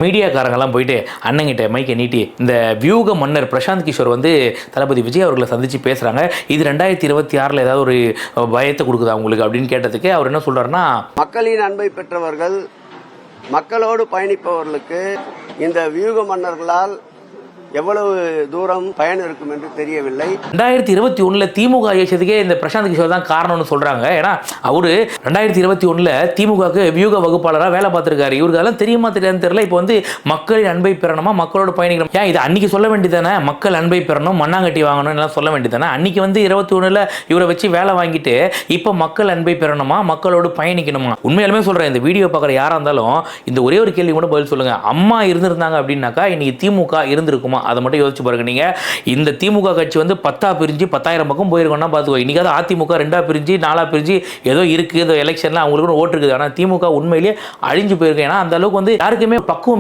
மீடியாக்காரங்கெல்லாம் போயிட்டு அண்ணங்கிட்ட மைக்கை நீட்டி இந்த வியூக மன்னர் பிரசாந்த் கிஷோர் வந்து தளபதி விஜய் அவர்களை சந்தித்து பேசுகிறாங்க, இது 2026 ஏதாவது ஒரு பயத்தை கொடுக்குதா உங்களுக்கு அப்படின்னு கேட்டதுக்கு அவர் என்ன சொல்கிறாருன்னா, மக்களின் அன்பை பெற்றவர்கள், மக்களோடு பயணிப்பவர்களுக்கு இந்த வியூக மன்னர்களால் எவ்வளவு தூரம் பயன் இருக்கும் என்று தெரியவில்லை. 2021 திமுக ஆட்சியதுக்கே இந்த பிரசாந்த் கிஷோர் தான் காரணம்னு சொல்றாங்க. ஏன்னா அவரு 2021 திமுகவுக்கு வியூக வகுப்பாளராக வேலை பார்த்திருக்காரு. இவருக்கு அதெல்லாம் தெரியுமா தெரியாதுன்னு தெரியல. இப்போ வந்து மக்களின் அன்பை பெறணுமா, மக்களோட பயணிக்கணும், ஏன் இது அன்னைக்கு சொல்ல வேண்டியதானே, மக்கள் அன்பை பெறணும், மண்ணாங்கட்டி வாங்கணும் எல்லாம் சொல்ல வேண்டியதானே. அன்னைக்கு வந்து 21 இவரை வச்சு வேலை வாங்கிட்டு இப்போ மக்கள் அன்பை பெறணுமா, மக்களோடு பயணிக்கணுமா. உண்மையாலுமே சொல்றேன், இந்த வீடியோ பார்க்குற யாரா இருந்தாலும் இந்த ஒரே ஒரு கேள்வி கூட பதில் சொல்லுங்க. அம்மா இருந்திருந்தாங்க அப்படின்னாக்கா இன்னைக்கு திமுக இருந்திருக்குமா, அதை மட்டும் யோசிச்சு பாருங்க. நீங்க இந்த திமுக கட்சி வந்து 10 பிரிஞ்சு 10,000 பக்கம் போயிருக்கோம்னா பார்த்துக்கோ. இன்னைக்கு அதிமுக 2 பிரிஞ்சு 4 பிரிஞ்சு ஏதோ இருக்கு, ஏதோ எலெக்ஷன்ல அவங்களுக்கு ஓட்டு இருக்குது. ஆனால் திமுக உண்மையிலேயே அழிஞ்சு போயிருக்கு. ஏன்னா அந்த அளவுக்கு வந்து யாருக்குமே பக்குவம்